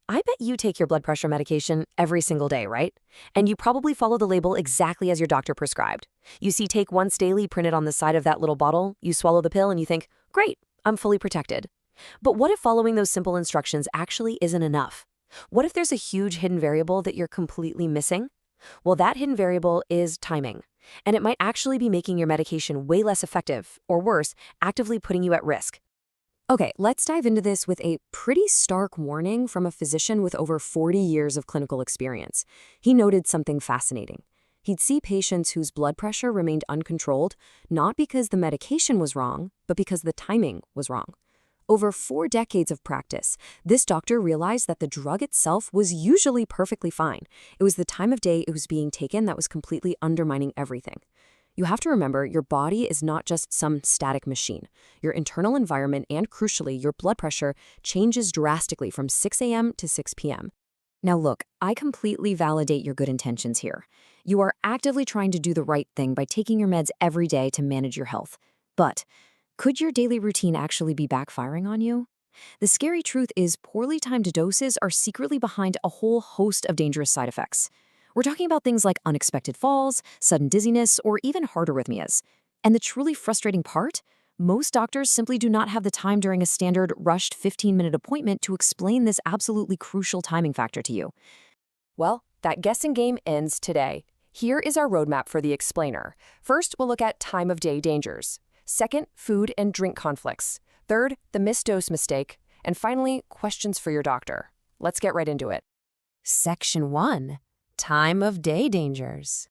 I bet you take your blood pressure medication every single day, right? And you probably follow the label exactly as your doctor prescribed. You see take once daily printed on the side of that little bottle, you swallow the pill and you think, great, I'm fully protected. But what if following those simple instructions actually isn't enough? What if there's a huge hidden variable that you're completely missing? Well, that hidden variable is timing. And it might actually be making your medication way less effective, or worse, actively putting you at risk. Okay, let's dive into this with a pretty stark warning from a physician with over 40 years of clinical experience. He noted something fascinating. He'd see patients whose blood pressure remained uncontrolled, not because the medication was wrong, but because the timing was wrong. Over 4 decades of practice, this doctor realized that the drug itself was usually perfectly fine. It was the time of day it was being taken that was completely undermining everything. You have to remember, your body is not just some static machine. Your internal environment and, crucially, your blood pressure changes drastically from 6 a.m. to 6 p.m. Now look, I completely validate your good intentions here. You are actively trying to do the right thing by taking your meds every day to manage your health. But could your daily routine actually be backfiring on you? The scary truth is poorly timed doses are secretly behind a whole host of dangerous side effects. We're talking about things like unexpected falls, sudden dizziness, or even heart arrhythmias. And the truly frustrating part? Most doctors simply do not have the time during a standard rushed 15-minute appointment to explain this absolutely crucial timing factor to you. Well, that guessing game ends today. Here is our roadmap for the explainer. First, we'll look at time of day dangers. Second, food and drink conflicts. Third, the missed dose mistake. And finally, questions for your doctor. Let's get right into it. Section 1. Time of day dangers.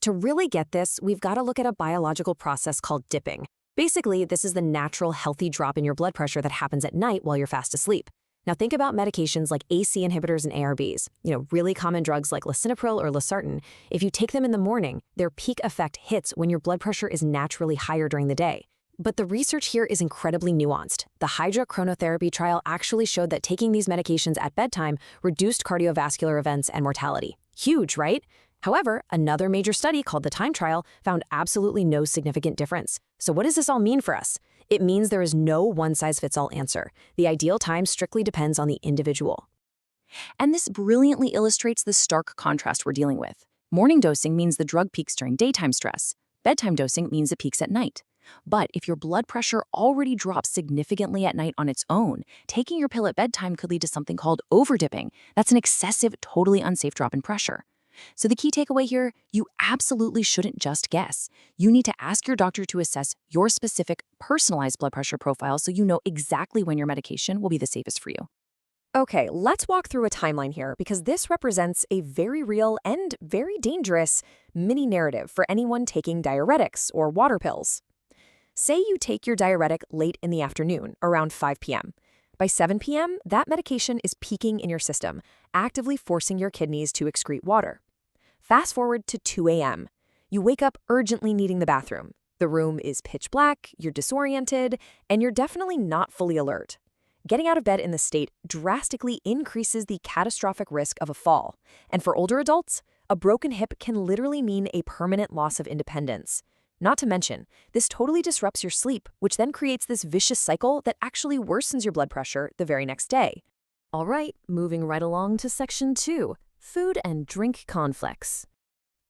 To really get this, we've got to look at a biological process called dipping. Basically, this is the natural, healthy drop in your blood pressure that happens at night while you're fast asleep. Now think about medications like AC inhibitors and ARBs, really common drugs like lisinopril or losartan. If you take them in the morning, their peak effect hits when your blood pressure is naturally higher during the day. But the research here is incredibly nuanced. The hydrochronotherapy trial actually showed that taking these medications at bedtime reduced cardiovascular events and mortality. Huge, right? However, another major study called the TIME trial found absolutely no significant difference. So what does this all mean for us? It means there is no one-size-fits-all answer. The ideal time strictly depends on the individual. And this brilliantly illustrates the stark contrast we're dealing with. Morning dosing means the drug peaks during daytime stress. Bedtime dosing means it peaks at night. But if your blood pressure already drops significantly at night on its own, taking your pill at bedtime could lead to something called overdipping. That's an excessive, totally unsafe drop in pressure. So the key takeaway here, you absolutely shouldn't just guess. You need to ask your doctor to assess your specific, personalized blood pressure profile so you know exactly when your medication will be the safest for you. Okay, let's walk through a timeline here because this represents a very real and very dangerous mini narrative for anyone taking diuretics or water pills. Say you take your diuretic late in the afternoon, around 5 p.m. By 7 p.m., that medication is peaking in your system, actively forcing your kidneys to excrete water. Fast forward to 2 a.m. You wake up urgently needing the bathroom. The room is pitch black, you're disoriented, and you're definitely not fully alert. Getting out of bed in this state drastically increases the catastrophic risk of a fall. And for older adults, a broken hip can literally mean a permanent loss of independence. Not to mention, this totally disrupts your sleep, which then creates this vicious cycle that actually worsens your blood pressure the very next day. All right, moving right along to Section 2, food and drink conflicts.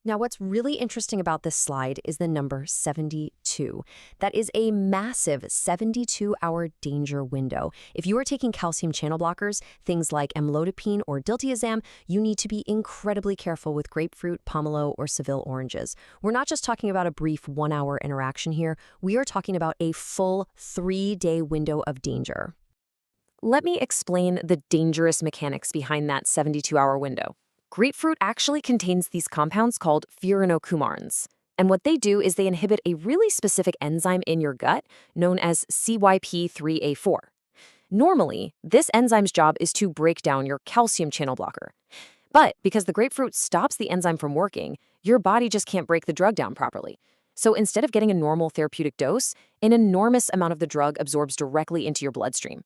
Now, what's really interesting about this slide is the number 72. That is a massive 72-hour danger window. If you are taking calcium channel blockers, things like amlodipine or diltiazem, you need to be incredibly careful with grapefruit, pomelo, or Seville oranges. We're not just talking about a brief 1-hour interaction here. We are talking about a full 3-day window of danger. Let me explain the dangerous mechanics behind that 72-hour window. Grapefruit actually contains these compounds called furanocoumarins. And what they do is they inhibit a really specific enzyme in your gut known as CYP3A4. Normally, this enzyme's job is to break down your calcium channel blocker. But because the grapefruit stops the enzyme from working, your body just can't break the drug down properly. So instead of getting a normal therapeutic dose, an enormous amount of the drug absorbs directly into your bloodstream.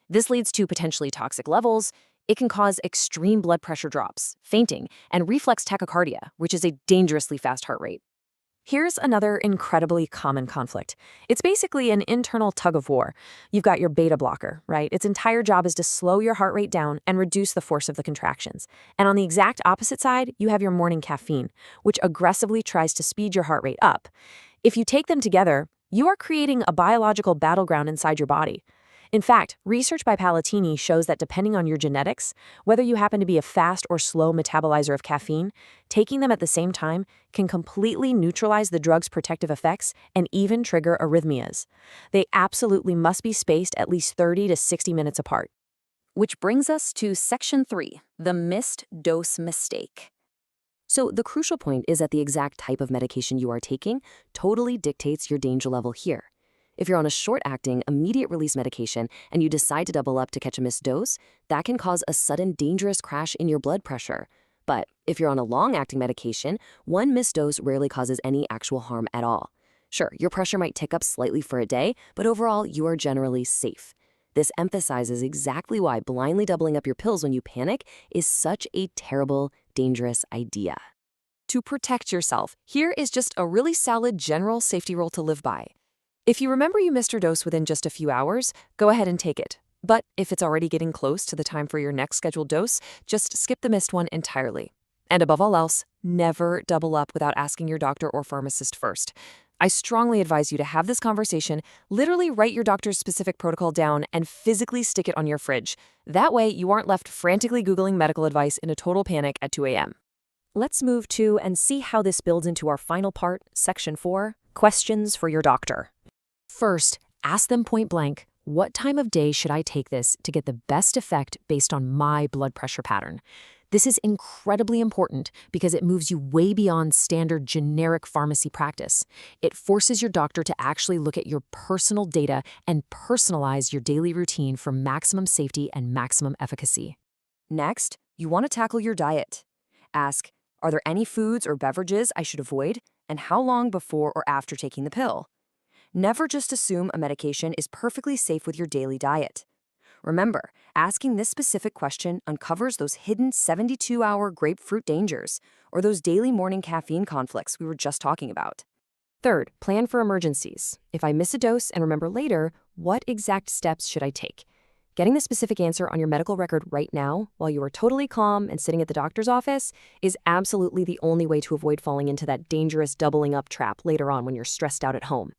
This leads to potentially toxic levels. It can cause extreme blood pressure drops, fainting, and reflex tachycardia, which is a dangerously fast heart rate. Here's another incredibly common conflict. It's basically an internal tug of war. You've got your beta blocker, right? Its entire job is to slow your heart rate down and reduce the force of the contractions. And on the exact opposite side, you have your morning caffeine, which aggressively tries to speed your heart rate up. If you take them together, you are creating a biological battleground inside your body. In fact, research by Palatini shows that depending on your genetics, whether you happen to be a fast or slow metabolizer of caffeine, taking them at the same time can completely neutralize the drug's protective effects and even trigger arrhythmias. They absolutely must be spaced at least 30 to 60 minutes apart. Which brings us to Section 3, the missed dose mistake. So the crucial point is that the exact type of medication you are taking totally dictates your danger level here. If you're on a short-acting, immediate-release medication and you decide to double up to catch a missed dose, that can cause a sudden dangerous crash in your blood pressure. But if you're on a long-acting medication, one missed dose rarely causes any actual harm at all. Sure, your pressure might tick up slightly for a day, but overall, you are generally safe. This emphasizes exactly why blindly doubling up your pills when you panic is such a terrible, dangerous idea. To protect yourself, here is just a really solid general safety rule to live by. If you remember you missed your dose within just a few hours, go ahead and take it. But if it's already getting close to the time for your next scheduled dose, just skip the missed one entirely. And above all else, never double up without asking your doctor or pharmacist first. I strongly advise you to have this conversation, literally write your doctor's specific protocol down, and physically stick it on your fridge. That way, you aren't left frantically Googling medical advice in a total panic at 2 a.m. Let's move to and see how this builds into our final part, Section 4, Questions for your doctor. First, ask them point blank, what time of day should I take this to get the best effect based on my blood pressure pattern? This is incredibly important because it moves you way beyond standard generic pharmacy practice. It forces your doctor to actually look at your personal data and personalize your daily routine for maximum safety and maximum efficacy. Next, you want to tackle your diet. Ask, are there any foods or beverages I should avoid, and how long before or after taking the pill? Never just assume a medication is perfectly safe with your daily diet. Remember, asking this specific question uncovers those hidden 72-hour grapefruit dangers or those daily morning caffeine conflicts we were just talking about. Third, plan for emergencies. If I miss a dose and remember later, what exact steps should I take? Getting the specific answer on your medical record right now, while you are totally calm and sitting at the doctor's office, is absolutely the only way to avoid falling into that dangerous doubling up trap later on when you're stressed out at home.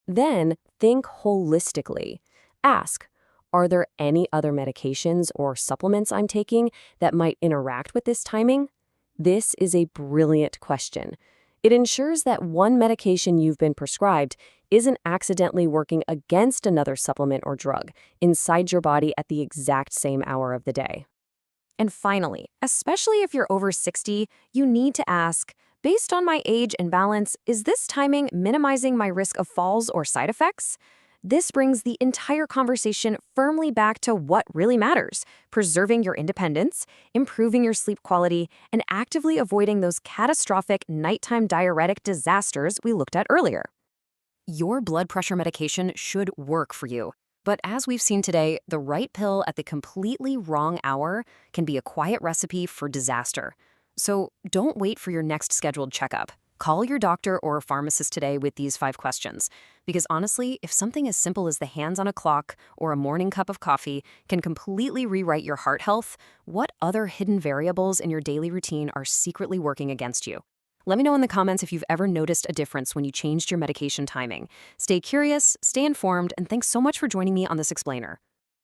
Then, think holistically. Ask, are there any other medications or supplements I'm taking that might interact with this timing? This is a brilliant question. It ensures that one medication you've been prescribed isn't accidentally working against another supplement or drug inside your body at the exact same hour of the day. And finally, especially if you're over 60, you need to ask, based on my age and balance, is this timing minimizing my risk of falls or side effects? This brings the entire conversation firmly back to what really matters: preserving your independence, improving your sleep quality, and actively avoiding those catastrophic nighttime diuretic disasters we looked at earlier. Your blood pressure medication should work for you. But as we've seen today, the right pill at the completely wrong hour can be a quiet recipe for disaster. So don't wait for your next scheduled checkup. Call your doctor or a pharmacist today with these 5 questions. Because honestly, if something as simple as the hands on a clock or a morning cup of coffee can completely rewrite your heart health, what other hidden variables in your daily routine are secretly working against you? Let me know in the comments if you've ever noticed a difference when you changed your medication timing. Stay curious, stay informed, and thanks so much for joining me on this explainer.